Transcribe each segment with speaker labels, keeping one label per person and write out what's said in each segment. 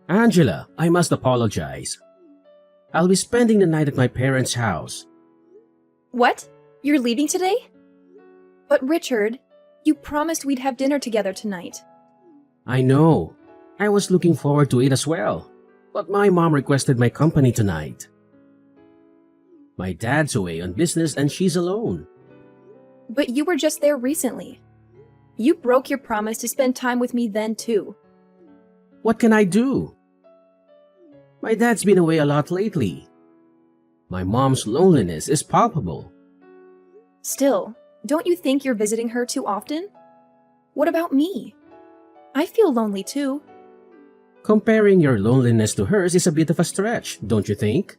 Speaker 1: Angela, I must apologize. I'll be spending the night at my parents' house.
Speaker 2: What? You're leaving today? But Richard, you promised we'd have dinner together tonight.
Speaker 1: I know. I was looking forward to it as well. But my mom requested my company tonight. My dad's away on business and she's alone.
Speaker 2: But you were just there recently. You broke your promise to spend time with me then too.
Speaker 1: What can I do? My dad's been away a lot lately. My mom's loneliness is palpable.
Speaker 2: Still, don't you think you're visiting her too often? What about me? I feel lonely too.
Speaker 1: Comparing your loneliness to hers is a bit of a stretch, don't you think?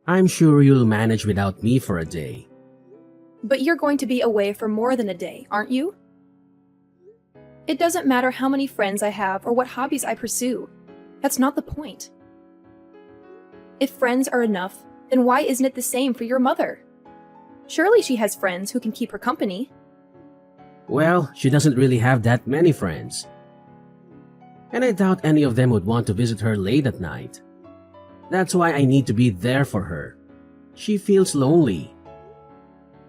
Speaker 1: I'm sure you'll manage without me for a day.
Speaker 2: But you're going to be away for more than a day, aren't you? It doesn't matter how many friends I have or what hobbies I pursue. That's not the point. If friends are enough, then why isn't it the same for your mother? Surely she has friends who can keep her company.
Speaker 1: Well, she doesn't really have that many friends. And I doubt any of them would want to visit her late at night. That's why I need to be there for her. She feels lonely.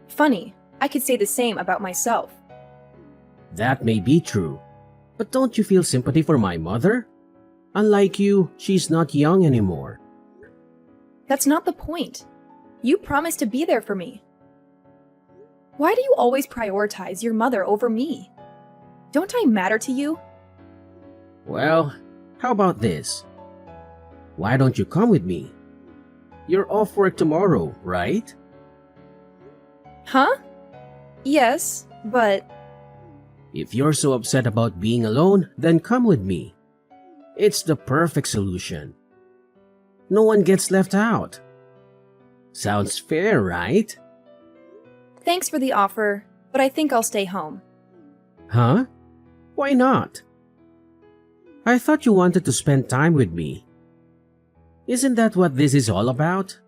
Speaker 2: Funny, I could say the same about myself.
Speaker 1: That may be true. But don't you feel sympathy for my mother? Unlike you, she's not young anymore.
Speaker 2: That's not the point. You promised to be there for me. Why do you always prioritize your mother over me? Don't I matter to you?
Speaker 1: Well, how about this? Why don't you come with me? You're off work tomorrow, right?
Speaker 2: Huh? Yes, but...
Speaker 1: If you're so upset about being alone, then come with me. It's the perfect solution. No one gets left out. Sounds fair, right?
Speaker 2: Thanks for the offer, but I think I'll stay home.
Speaker 1: Huh? Why not? I thought you wanted to spend time with me. Isn't that what this is all about?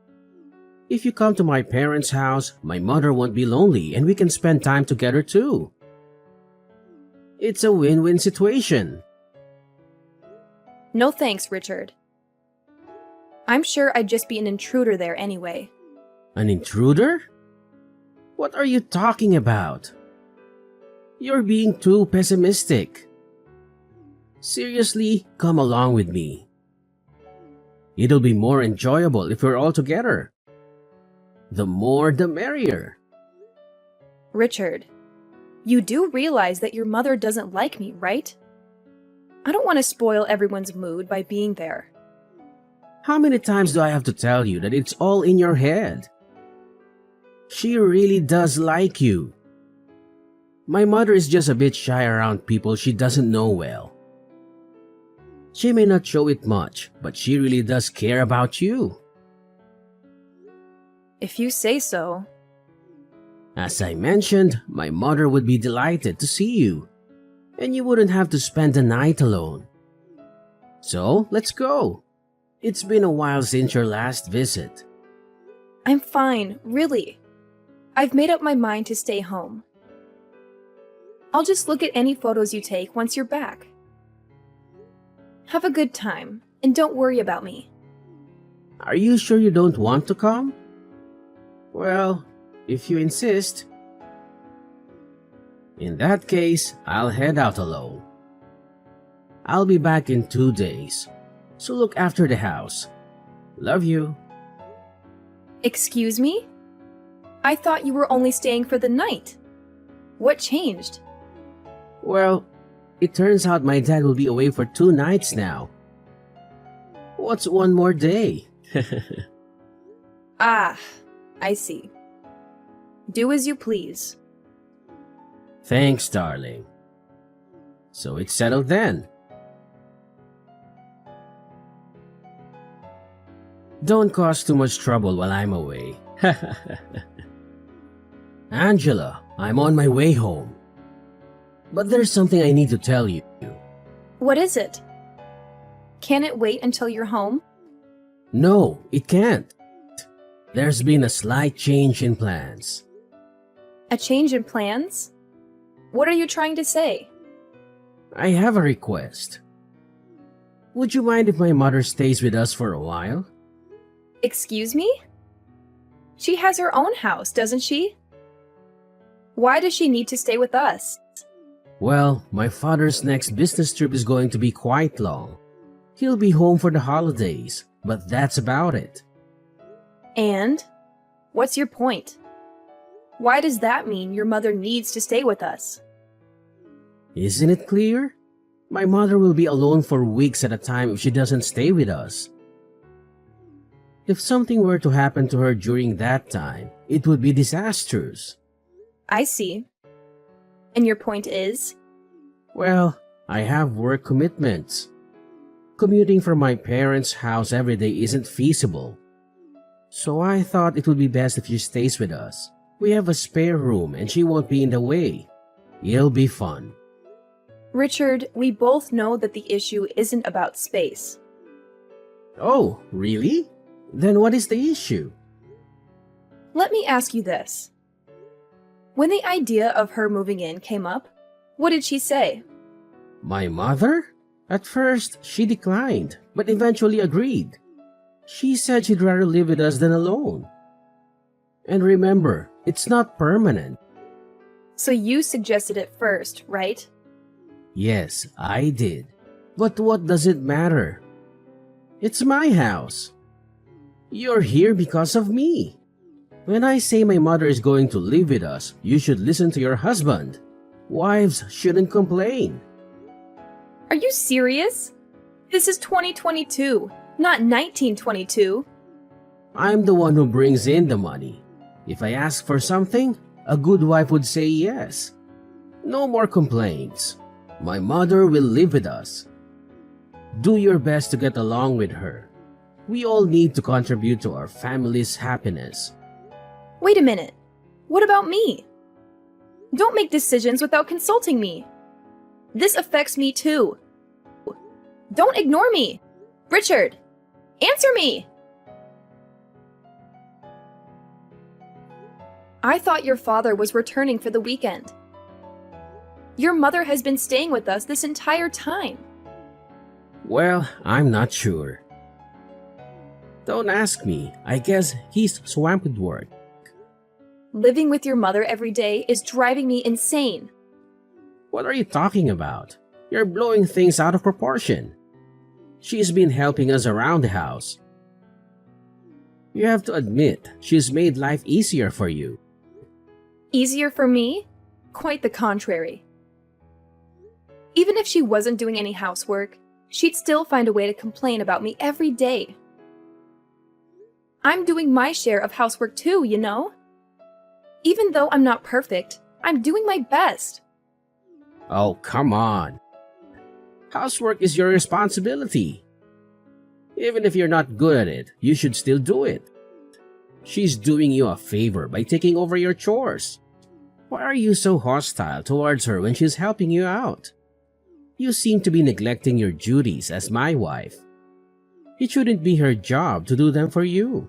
Speaker 1: If you come to my parents' house, my mother won't be lonely and we can spend time together too. It's a win-win situation.
Speaker 2: No thanks, Richard. I'm sure I'd just be an intruder there anyway.
Speaker 1: An intruder? What are you talking about? You're being too pessimistic. Seriously, come along with me. It'll be more enjoyable if we're all together. The more the merrier.
Speaker 2: Richard, you do realize that your mother doesn't like me, right? I don't want to spoil everyone's mood by being there.
Speaker 1: How many times do I have to tell you that it's all in your head? She really does like you. My mother is just a bit shy around people she doesn't know well. She may not show it much, but she really does care about you.
Speaker 2: If you say so.
Speaker 1: As I mentioned, my mother would be delighted to see you, and you wouldn't have to spend the night alone. So, let's go. It's been a while since your last visit.
Speaker 2: I'm fine, really. I've made up my mind to stay home. I'll just look at any photos you take once you're back. Have a good time, and don't worry about me.
Speaker 1: Are you sure you don't want to come? Well, if you insist. In that case, I'll head out alone. I'll be back in 2 days, so look after the house. Love you.
Speaker 2: Excuse me? I thought you were only staying for the night. What changed?
Speaker 1: Well, it turns out my dad will be away for 2 nights now. What's one more day?
Speaker 2: Ah, I see. Do as you please.
Speaker 1: Thanks, darling. So it's settled then. Don't cause too much trouble while I'm away. Angela, I'm on my way home. But there's something I need to tell you.
Speaker 2: What is it? Can it wait until you're home?
Speaker 1: No, it can't. There's been a slight change in plans.
Speaker 2: A change in plans? What are you trying to say?
Speaker 1: I have a request. Would you mind if my mother stays with us for a while?
Speaker 2: Excuse me? She has her own house, doesn't she? Why does she need to stay with us?
Speaker 1: Well, my father's next business trip is going to be quite long. He'll be home for the holidays, but that's about it.
Speaker 2: And? What's your point? Why does that mean your mother needs to stay with us?
Speaker 1: Isn't it clear? My mother will be alone for weeks at a time if she doesn't stay with us. If something were to happen to her during that time, it would be disastrous.
Speaker 2: I see. And your point is?
Speaker 1: Well, I have work commitments. Commuting from my parents' house every day isn't feasible. So I thought it would be best if she stays with us. We have a spare room and she won't be in the way. It'll be fun.
Speaker 2: Richard, we both know that the issue isn't about space.
Speaker 1: Oh, really? Then what is the issue?
Speaker 2: Let me ask you this. When the idea of her moving in came up, what did she say?
Speaker 1: My mother? At first, she declined, but eventually agreed. She said she'd rather live with us than alone. And remember, it's not permanent.
Speaker 2: So you suggested it first, right?
Speaker 1: Yes, I did. But what does it matter? It's my house. You're here because of me. When I say my mother is going to live with us, you should listen to your husband. Wives shouldn't complain.
Speaker 2: Are you serious? This is 2022, not 1922.
Speaker 1: I'm the one who brings in the money. If I ask for something, a good wife would say yes. No more complaints. My mother will live with us. Do your best to get along with her. We all need to contribute to our family's happiness.
Speaker 2: Wait a minute. What about me? Don't make decisions without consulting me. This affects me too. Don't ignore me. Richard, answer me. I thought your father was returning for the weekend. Your mother has been staying with us this entire time.
Speaker 1: Well, I'm not sure. Don't ask me. I guess he's swamped with work.
Speaker 2: Living with your mother every day is driving me insane.
Speaker 1: What are you talking about? You're blowing things out of proportion. She's been helping us around the house. You have to admit, she's made life easier for you.
Speaker 2: Easier for me? Quite the contrary. Even if she wasn't doing any housework, she'd still find a way to complain about me every day. I'm doing my share of housework too, you know? Even though I'm not perfect, I'm doing my best.
Speaker 1: Oh, come on. Housework is your responsibility. Even if you're not good at it, you should still do it. She's doing you a favor by taking over your chores. Why are you so hostile towards her when she's helping you out? You seem to be neglecting your duties as my wife. It shouldn't be her job to do them for you.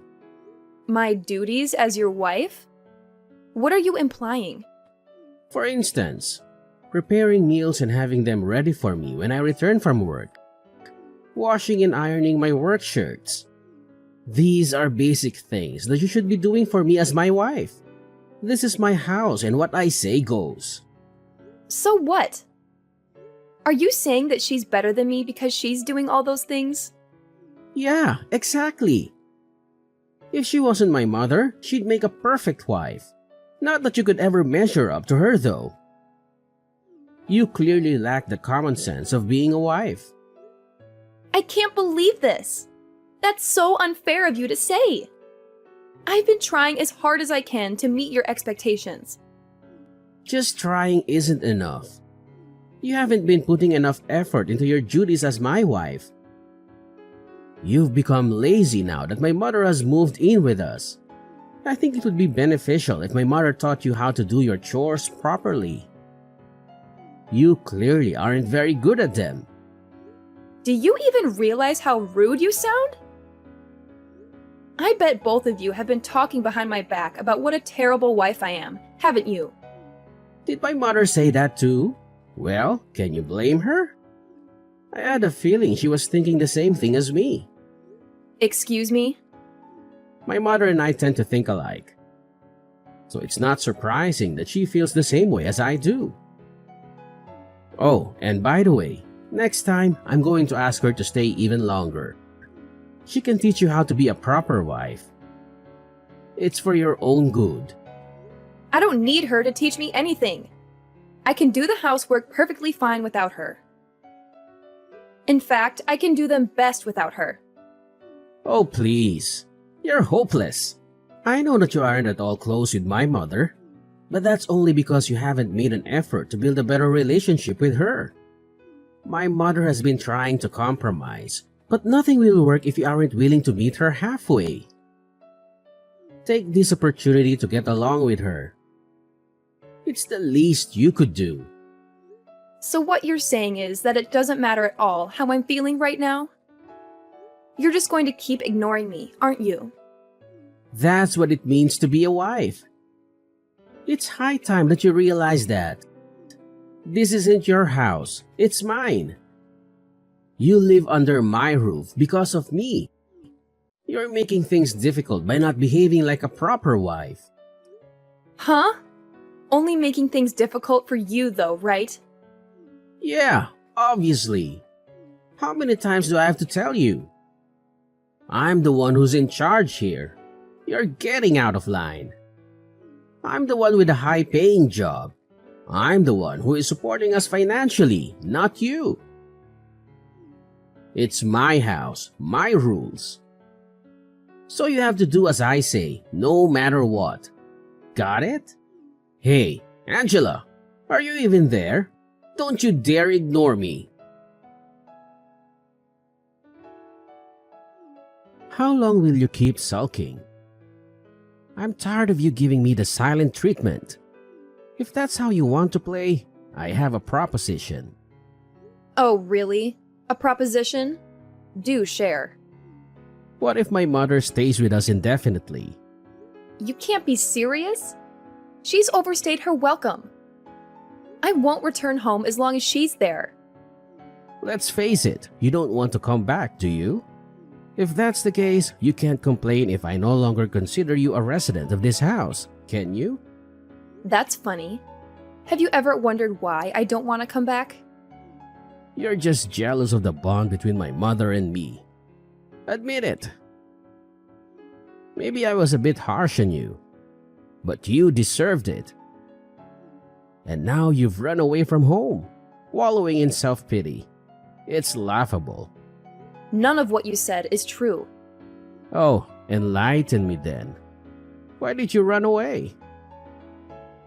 Speaker 2: My duties as your wife? What are you implying?
Speaker 1: For instance, preparing meals and having them ready for me when I return from work. Washing and ironing my work shirts. These are basic things that you should be doing for me as my wife. This is my house and what I say goes.
Speaker 2: So what? Are you saying that she's better than me because she's doing all those things?
Speaker 1: Yeah, exactly. If she wasn't my mother, she'd make a perfect wife. Not that you could ever measure up to her though. You clearly lack the common sense of being a wife.
Speaker 2: I can't believe this. That's so unfair of you to say. I've been trying as hard as I can to meet your expectations.
Speaker 1: Just trying isn't enough. You haven't been putting enough effort into your duties as my wife. You've become lazy now that my mother has moved in with us. I think it would be beneficial if my mother taught you how to do your chores properly. You clearly aren't very good at them.
Speaker 2: Do you even realize how rude you sound? I bet both of you have been talking behind my back about what a terrible wife I am, haven't you?
Speaker 1: Did my mother say that too? Well, can you blame her? I had a feeling she was thinking the same thing as me.
Speaker 2: Excuse me?
Speaker 1: My mother and I tend to think alike. So it's not surprising that she feels the same way as I do. Oh, and by the way, next time I'm going to ask her to stay even longer. She can teach you how to be a proper wife. It's for your own good.
Speaker 2: I don't need her to teach me anything. I can do the housework perfectly fine without her. In fact, I can do them best without her.
Speaker 1: Oh, please. You're hopeless. I know that you aren't at all close with my mother, but that's only because you haven't made an effort to build a better relationship with her. My mother has been trying to compromise, but nothing will work if you aren't willing to meet her halfway. Take this opportunity to get along with her. It's the least you could do.
Speaker 2: So what you're saying is that it doesn't matter at all how I'm feeling right now? You're just going to keep ignoring me, aren't you?
Speaker 1: That's what it means to be a wife. It's high time that you realize that. This isn't your house, it's mine. You live under my roof because of me. You're making things difficult by not behaving like a proper wife.
Speaker 2: Huh? Only making things difficult for you though, right?
Speaker 1: Yeah, obviously. How many times do I have to tell you? I'm the one who's in charge here. You're getting out of line. I'm the one with a high-paying job. I'm the one who is supporting us financially, not you. It's my house, my rules. So you have to do as I say, no matter what. Got it? Hey, Angela, are you even there? Don't you dare ignore me. How long will you keep sulking? I'm tired of you giving me the silent treatment. If that's how you want to play, I have a proposition.
Speaker 2: Oh, really? A proposition? Do share.
Speaker 1: What if my mother stays with us indefinitely?
Speaker 2: You can't be serious? She's overstayed her welcome. I won't return home as long as she's there.
Speaker 1: Let's face it, you don't want to come back, do you? If that's the case, you can't complain if I no longer consider you a resident of this house, can you?
Speaker 2: That's funny. Have you ever wondered why I don't want to come back?
Speaker 1: You're just jealous of the bond between my mother and me. Admit it. Maybe I was a bit harsh on you, but you deserved it. And now you've run away from home, wallowing in self-pity. It's laughable.
Speaker 2: None of what you said is true.
Speaker 1: Oh, enlighten me then. Why did you run away?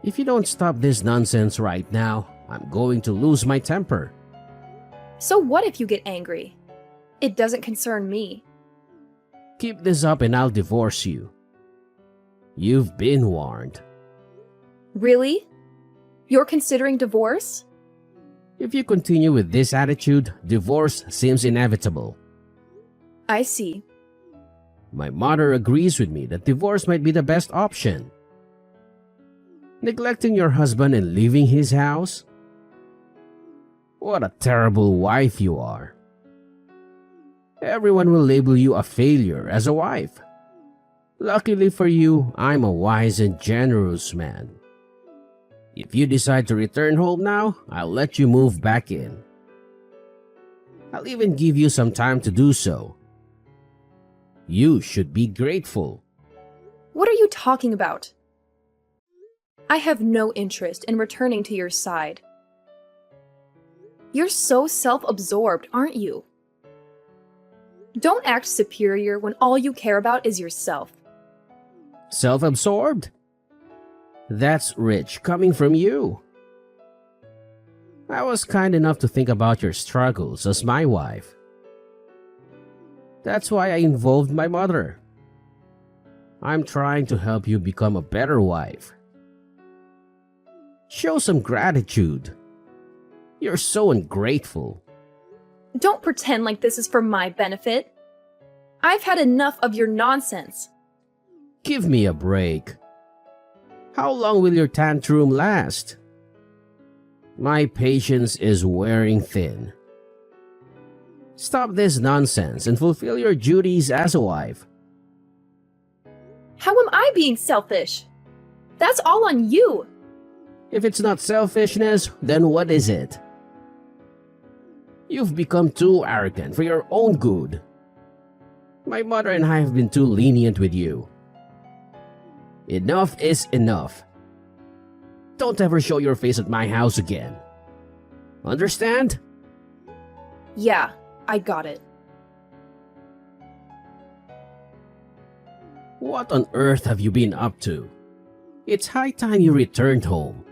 Speaker 1: If you don't stop this nonsense right now, I'm going to lose my temper.
Speaker 2: So what if you get angry? It doesn't concern me.
Speaker 1: Keep this up and I'll divorce you. You've been warned.
Speaker 2: Really? You're considering divorce?
Speaker 1: If you continue with this attitude, divorce seems inevitable.
Speaker 2: I see.
Speaker 1: My mother agrees with me that divorce might be the best option. Neglecting your husband and leaving his house? What a terrible wife you are. Everyone will label you a failure as a wife. Luckily for you, I'm a wise and generous man. If you decide to return home now, I'll let you move back in. I'll even give you some time to do so. You should be grateful.
Speaker 2: What are you talking about? I have no interest in returning to your side. You're so self-absorbed, aren't you? Don't act superior when all you care about is yourself.
Speaker 1: Self-absorbed? That's rich coming from you. I was kind enough to think about your struggles as my wife. That's why I involved my mother. I'm trying to help you become a better wife. Show some gratitude. You're so ungrateful.
Speaker 2: Don't pretend like this is for my benefit. I've had enough of your nonsense.
Speaker 1: Give me a break. How long will your tantrum last? My patience is wearing thin. Stop this nonsense and fulfill your duties as a wife.
Speaker 2: How am I being selfish? That's all on you.
Speaker 1: If it's not selfishness, then what is it? You've become too arrogant for your own good. My mother and I have been too lenient with you. Enough is enough. Don't ever show your face at my house again. Understand?
Speaker 2: Yeah, I got it.
Speaker 1: What on earth have you been up to? It's high time you returned home.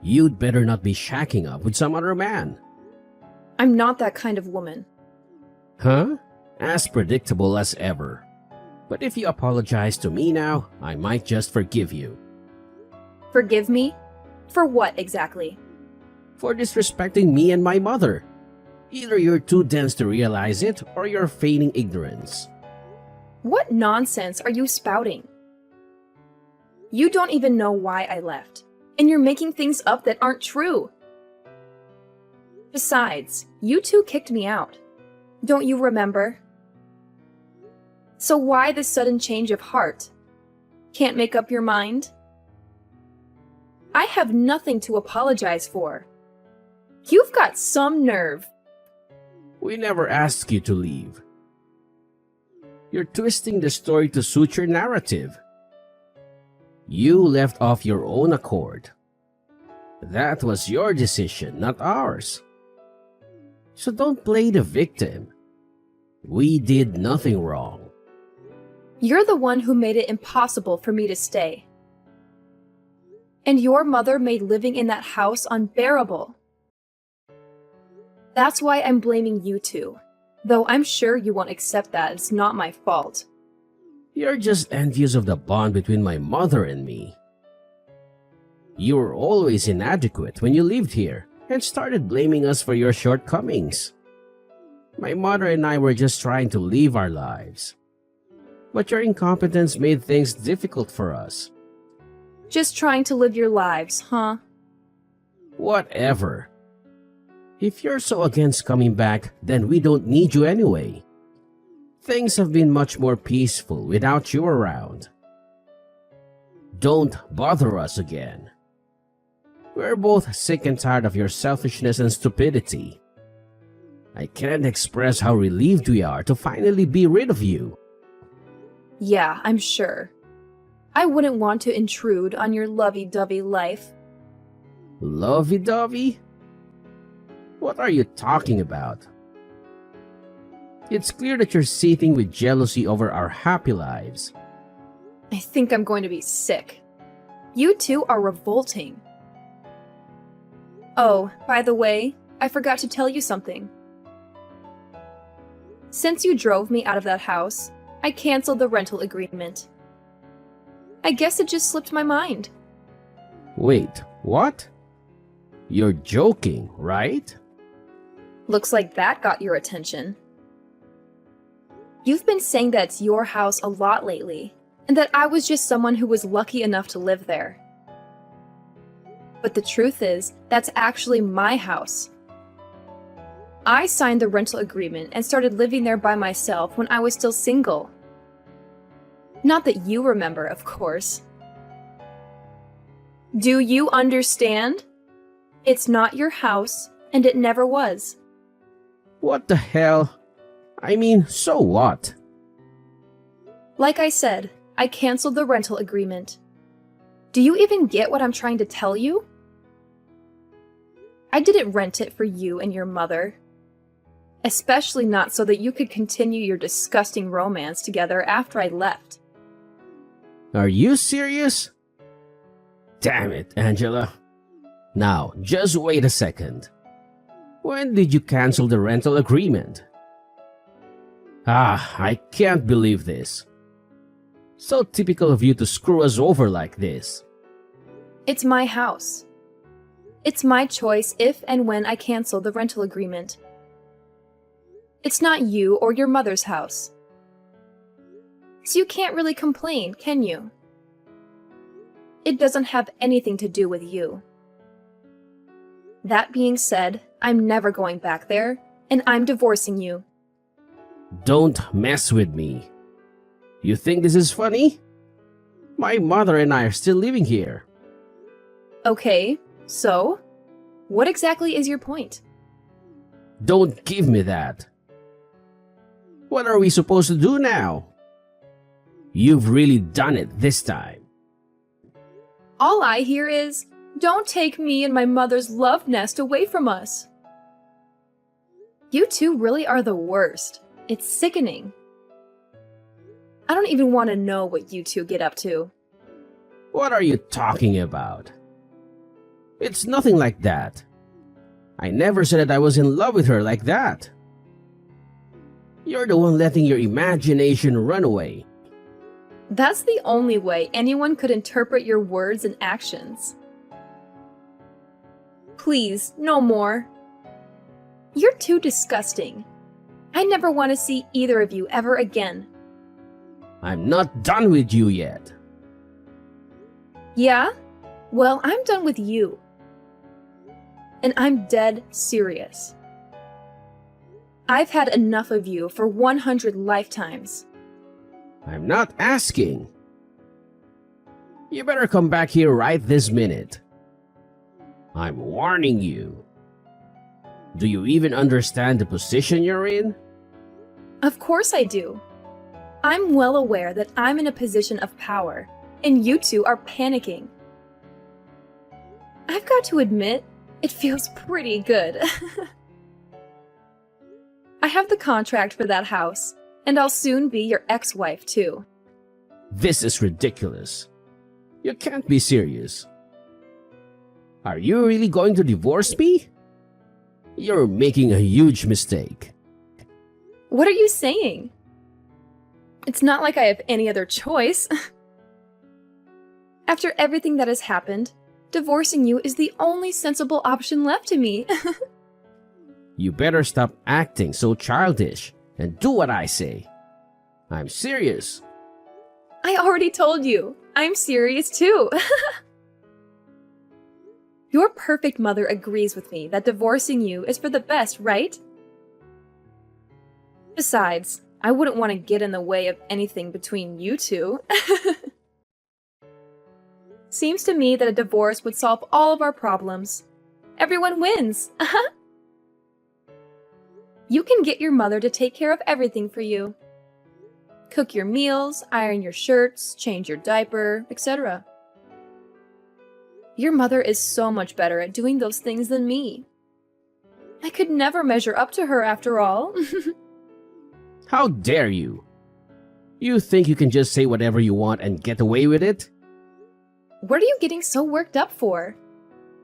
Speaker 1: You'd better not be shacking up with some other man.
Speaker 2: I'm not that kind of woman.
Speaker 1: Huh? As predictable as ever. But if you apologize to me now, I might just forgive you.
Speaker 2: Forgive me? For what exactly?
Speaker 1: For disrespecting me and my mother. Either you're too dense to realize it, or you're feigning ignorance.
Speaker 2: What nonsense are you spouting? You don't even know why I left, and you're making things up that aren't true. Besides, you two kicked me out. Don't you remember? So why this sudden change of heart? Can't make up your mind? I have nothing to apologize for. You've got some nerve.
Speaker 1: We never asked you to leave. You're twisting the story to suit your narrative. You left off your own accord. That was your decision, not ours. So don't play the victim. We did nothing wrong.
Speaker 2: You're the one who made it impossible for me to stay. And your mother made living in that house unbearable. That's why I'm blaming you two, though I'm sure you won't accept that it's not my fault.
Speaker 1: You're just envious of the bond between my mother and me. You were always inadequate when you lived here and started blaming us for your shortcomings. My mother and I were just trying to live our lives. But your incompetence made things difficult for us.
Speaker 2: Just trying to live your lives, huh?
Speaker 1: Whatever. If you're so against coming back, then we don't need you anyway. Things have been much more peaceful without you around. Don't bother us again. We're both sick and tired of your selfishness and stupidity. I can't express how relieved we are to finally be rid of you.
Speaker 2: Yeah, I'm sure. I wouldn't want to intrude on your lovey-dovey life.
Speaker 1: Lovey-dovey? What are you talking about? It's clear that you're seething with jealousy over our happy lives.
Speaker 2: I think I'm going to be sick. You two are revolting. Oh, by the way, I forgot to tell you something. Since you drove me out of that house, I canceled the rental agreement. I guess it just slipped my mind.
Speaker 1: Wait, what? You're joking, right?
Speaker 2: Looks like that got your attention. You've been saying that it's your house a lot lately, and that I was just someone who was lucky enough to live there. But the truth is, that's actually my house. I signed the rental agreement and started living there by myself when I was still single. Not that you remember, of course. Do you understand? It's not your house, and it never was.
Speaker 1: What the hell? I mean, so what?
Speaker 2: Like I said, I canceled the rental agreement. Do you even get what I'm trying to tell you? I didn't rent it for you and your mother. Especially not so that you could continue your disgusting romance together after I left.
Speaker 1: Are you serious? Damn it, Angela. Now, just wait a second. When did you cancel the rental agreement? I can't believe this. So typical of you to screw us over like this.
Speaker 2: It's my house. It's my choice if and when I cancel the rental agreement. It's not you or your mother's house. So you can't really complain, can you? It doesn't have anything to do with you. That being said, I'm never going back there, And I'm divorcing you.
Speaker 1: Don't mess with me. You think this is funny? My mother and I are still living here.
Speaker 2: Okay, so? What exactly is your point?
Speaker 1: Don't give me that. What are we supposed to do now? You've really done it this time.
Speaker 2: All I hear is, don't take me and my mother's love nest away from us. You two really are the worst. It's sickening. I don't even want to know what you two get up to.
Speaker 1: What are you talking about? It's nothing like that. I never said that I was in love with her like that. You're the one letting your imagination run away.
Speaker 2: That's the only way anyone could interpret your words and actions. Please, no more. You're too disgusting. I never want to see either of you ever again.
Speaker 1: I'm not done with you yet.
Speaker 2: Yeah? Well, I'm done with you. And I'm dead serious. I've had enough of you for 100 lifetimes.
Speaker 1: I'm not asking. You better come back here right this minute. I'm warning you. Do you even understand the position you're in?
Speaker 2: Of course I do. I'm well aware that I'm in a position of power, and you two are panicking. I've got to admit, it feels pretty good. I have the contract for that house, and I'll soon be your ex-wife too.
Speaker 1: This is ridiculous. You can't be serious. Are you really going to divorce me? You're making a huge mistake.
Speaker 2: What are you saying? It's not like I have any other choice. After everything that has happened, divorcing you is the only sensible option left to me.
Speaker 1: You better stop acting so childish and do what I say. I'm serious.
Speaker 2: I already told you. I'm serious too. Your perfect mother agrees with me that divorcing you is for the best, right? Besides, I wouldn't want to get in the way of anything between you two. Seems to me that a divorce would solve all of our problems. Everyone wins. You can get your mother to take care of everything for you. Cook your meals, iron your shirts, change your diaper, etc. Your mother is so much better at doing those things than me. I could never measure up to her after all.
Speaker 1: How dare you? You think you can just say whatever you want and get away with it?
Speaker 2: What are you getting so worked up for?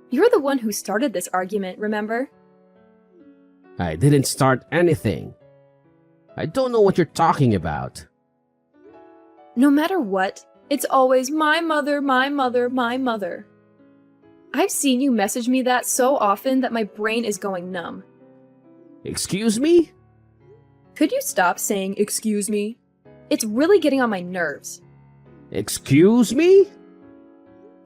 Speaker 2: You're the one who started this argument, remember?
Speaker 1: I didn't start anything. I don't know what you're talking about.
Speaker 2: No matter what, it's always my mother, my mother, my mother. I've seen you message me that so often that my brain is going numb.
Speaker 1: Excuse me?
Speaker 2: Could you stop saying excuse me? It's really getting on my nerves.
Speaker 1: Excuse me?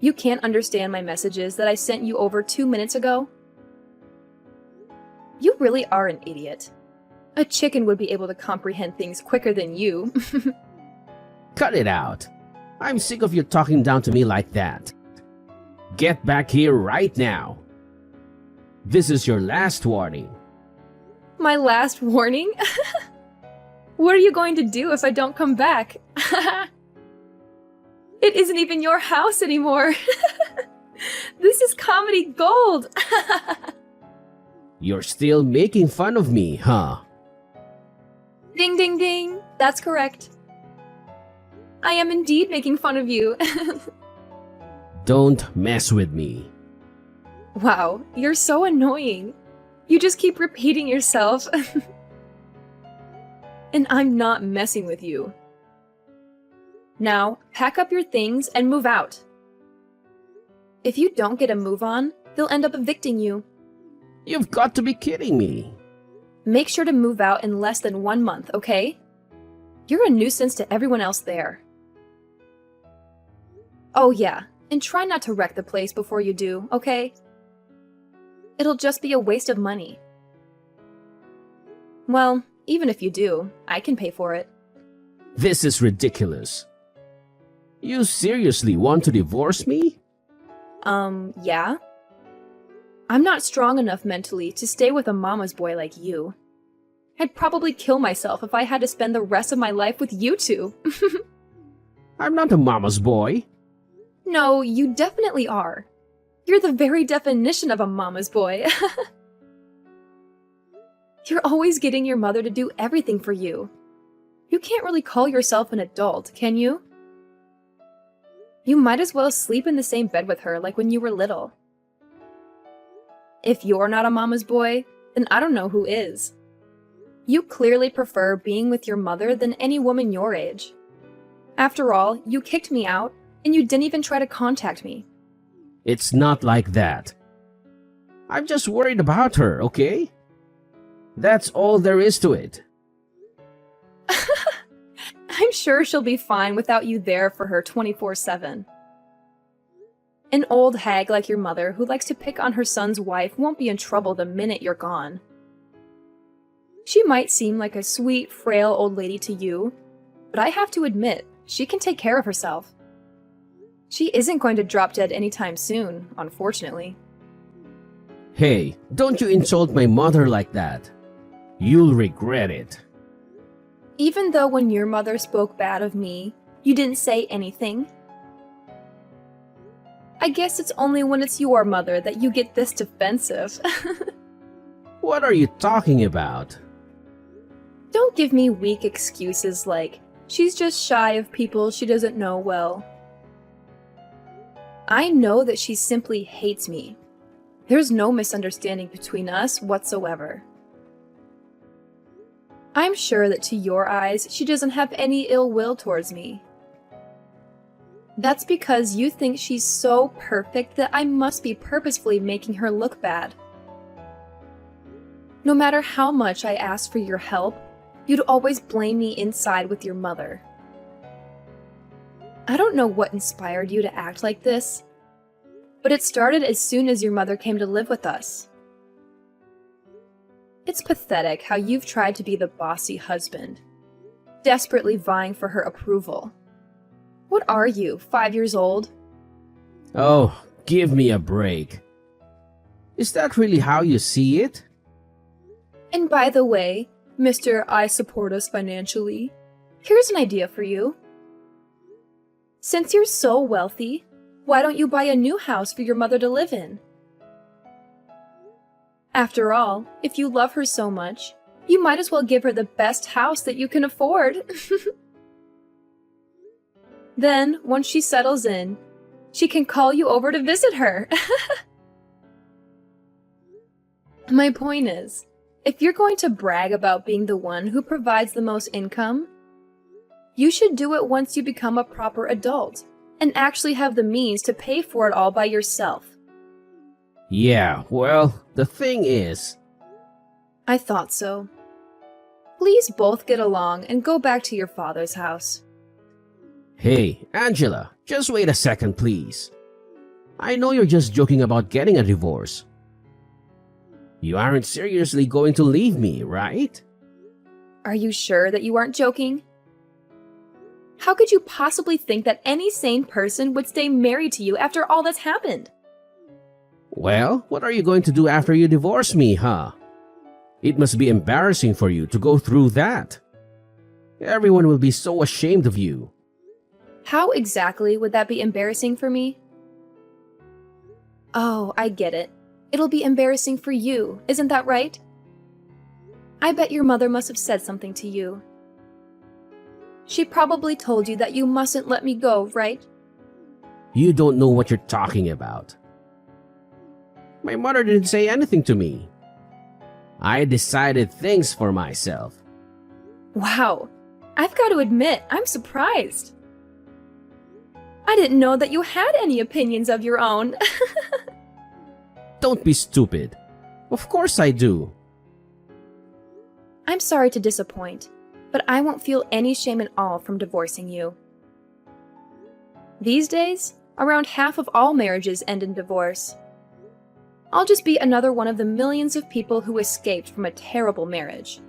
Speaker 2: You can't understand my messages that I sent you over 2 minutes ago? You really are an idiot. A chicken would be able to comprehend things quicker than you.
Speaker 1: Cut it out. I'm sick of you talking down to me like that. Get back here right now. This is your last warning.
Speaker 2: My last warning? What are you going to do if I don't come back? It isn't even your house anymore. This is comedy gold.
Speaker 1: You're still making fun of me, huh?
Speaker 2: Ding, ding, ding. That's correct. I am indeed making fun of you.
Speaker 1: Don't mess with me.
Speaker 2: Wow, you're so annoying. You just keep repeating yourself. And I'm not messing with you. Now, pack up your things and move out. If you don't get a move on, they'll end up evicting you.
Speaker 1: You've got to be kidding me.
Speaker 2: Make sure to move out in less than 1 month, okay? You're a nuisance to everyone else there. Oh yeah, and try not to wreck the place before you do, okay? It'll just be a waste of money. Well, even if you do, I can pay for it.
Speaker 1: This is ridiculous. You seriously want to divorce me?
Speaker 2: Yeah? I'm not strong enough mentally to stay with a mama's boy like you. I'd probably kill myself if I had to spend the rest of my life with you two.
Speaker 1: I'm not a mama's boy.
Speaker 2: No, you definitely are. You're the very definition of a mama's boy. You're always getting your mother to do everything for you. You can't really call yourself an adult, can you? You might as well sleep in the same bed with her like when you were little. If you're not a mama's boy, then I don't know who is. You clearly prefer being with your mother than any woman your age. After all, you kicked me out, and you didn't even try to contact me.
Speaker 1: It's not like that. I'm just worried about her, okay? That's all there is to it.
Speaker 2: I'm sure she'll be fine without you there for her 24/7. An old hag like your mother who likes to pick on her son's wife won't be in trouble the minute you're gone. She might seem like a sweet, frail old lady to you, but I have to admit, she can take care of herself. She isn't going to drop dead anytime soon, unfortunately.
Speaker 1: Hey, don't you insult my mother like that. You'll regret it.
Speaker 2: Even though when your mother spoke bad of me, you didn't say anything? I guess it's only when it's your mother that you get this defensive.
Speaker 1: What are you talking about?
Speaker 2: Don't give me weak excuses like, she's just shy of people she doesn't know well. I know that she simply hates me. There's no misunderstanding between us whatsoever. I'm sure that to your eyes, she doesn't have any ill will towards me. That's because you think she's so perfect that I must be purposefully making her look bad. No matter how much I asked for your help, you'd always blame me inside with your mother. I don't know what inspired you to act like this, but it started as soon as your mother came to live with us. It's pathetic how you've tried to be the bossy husband, desperately vying for her approval. What are you, 5 years old?
Speaker 1: Oh, give me a break. Is that really how you see it?
Speaker 2: And by the way, Mr. I support us financially, here's an idea for you. Since you're so wealthy, why don't you buy a new house for your mother to live in? After all, if you love her so much, you might as well give her the best house that you can afford. Then, once she settles in, she can call you over to visit her. My point is, if you're going to brag about being the one who provides the most income, you should do it once you become a proper adult and actually have the means to pay for it all by yourself.
Speaker 1: Yeah, well, the thing is...
Speaker 2: I thought so. Please both get along and go back to your father's house.
Speaker 1: Hey, Angela, just wait a second, please. I know you're just joking about getting a divorce. You aren't seriously going to leave me, right?
Speaker 2: Are you sure that you aren't joking? How could you possibly think that any sane person would stay married to you after all that's happened?
Speaker 1: Well, what are you going to do after you divorce me, huh? It must be embarrassing for you to go through that. Everyone will be so ashamed of you.
Speaker 2: How exactly would that be embarrassing for me? Oh, I get it. It'll be embarrassing for you, isn't that right? I bet your mother must have said something to you. She probably told you that you mustn't let me go, right?
Speaker 1: You don't know what you're talking about. My mother didn't say anything to me. I decided things for myself.
Speaker 2: Wow, I've got to admit, I'm surprised. I didn't know that you had any opinions of your own.
Speaker 1: Don't be stupid. Of course I do.
Speaker 2: I'm sorry to disappoint, but I won't feel any shame at all from divorcing you. These days, around half of all marriages end in divorce. I'll just be another one of the millions of people who escaped from a terrible marriage.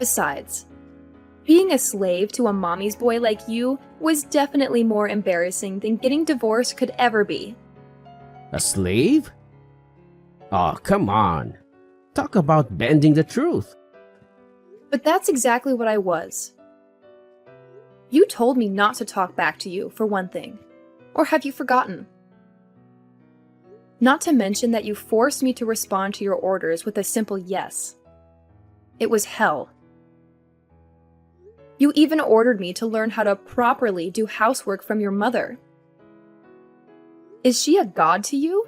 Speaker 2: Besides, being a slave to a mommy's boy like you was definitely more embarrassing than getting divorced could ever be.
Speaker 1: A slave? Oh, come on. Talk about bending the truth.
Speaker 2: But that's exactly what I was. You told me not to talk back to you, for one thing. Or have you forgotten? Not to mention that you forced me to respond to your orders with a simple yes. It was hell. You even ordered me to learn how to properly do housework from your mother. Is she a god to you?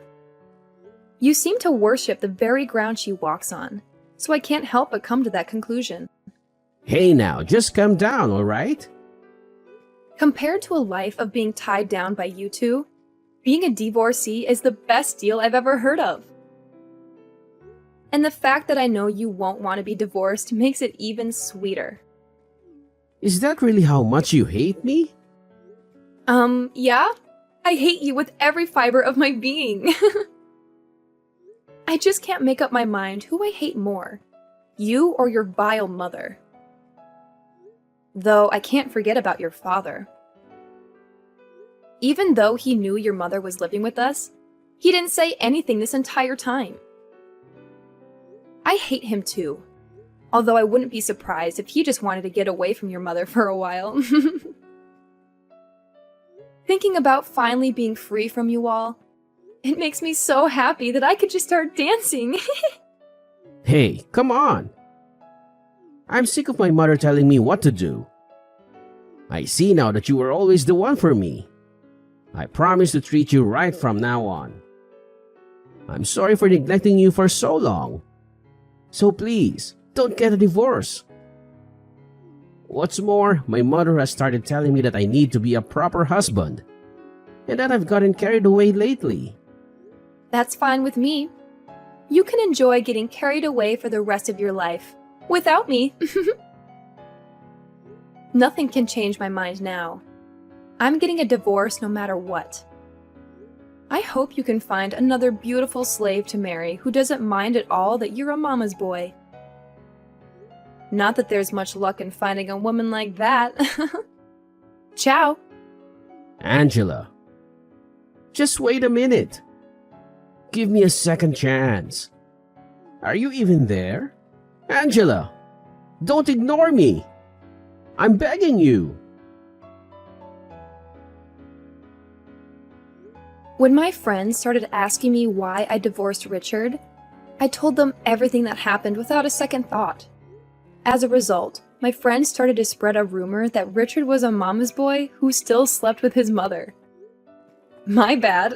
Speaker 2: You seem to worship the very ground she walks on, so I can't help but come to that conclusion.
Speaker 1: Hey now, just calm down, alright?
Speaker 2: Compared to a life of being tied down by you two, being a divorcee is the best deal I've ever heard of. And the fact that I know you won't want to be divorced makes it even sweeter.
Speaker 1: Is that really how much you hate me?
Speaker 2: Yeah? I hate you with every fiber of my being. I just can't make up my mind who I hate more, you or your vile mother. Though I can't forget about your father. Even though he knew your mother was living with us, he didn't say anything this entire time. I hate him too, although I wouldn't be surprised if he just wanted to get away from your mother for a while. Thinking about finally being free from you all, it makes me so happy that I could just start dancing.
Speaker 1: Hey, come on. I'm sick of my mother telling me what to do. I see now that you were always the one for me. I promise to treat you right from now on. I'm sorry for neglecting you for so long. So please, don't get a divorce. What's more, my mother has started telling me that I need to be a proper husband, and that I've gotten carried away lately.
Speaker 2: That's fine with me. You can enjoy getting carried away for the rest of your life, without me. Nothing can change my mind now. I'm getting a divorce no matter what. I hope you can find another beautiful slave to marry who doesn't mind at all that you're a mama's boy. Not that there's much luck in finding a woman like that. Ciao.
Speaker 1: Angela, just wait a minute. Give me a second chance. Are you even there? Angela, don't ignore me. I'm begging you.
Speaker 2: When my friends started asking me why I divorced Richard, I told them everything that happened without a second thought. As a result, my friends started to spread a rumor that Richard was a mama's boy who still slept with his mother. My bad.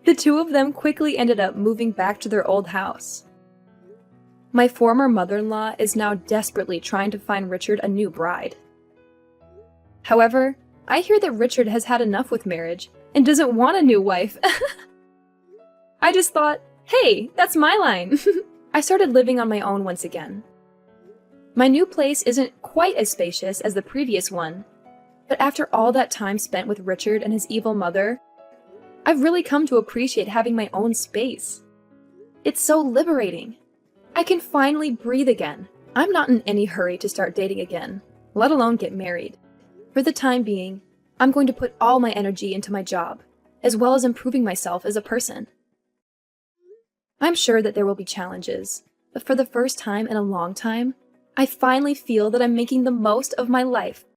Speaker 2: The two of them quickly ended up moving back to their old house. My former mother-in-law is now desperately trying to find Richard a new bride. However, I hear that Richard has had enough with marriage and doesn't want a new wife. I just thought, hey, that's my line. I started living on my own once again. My new place isn't quite as spacious as the previous one, but after all that time spent with Richard and his evil mother, I've really come to appreciate having my own space. It's so liberating. I can finally breathe again. I'm not in any hurry to start dating again, let alone get married. For the time being, I'm going to put all my energy into my job, as well as improving myself as a person. I'm sure that there will be challenges, but for the first time in a long time, I finally feel that I'm making the most of my life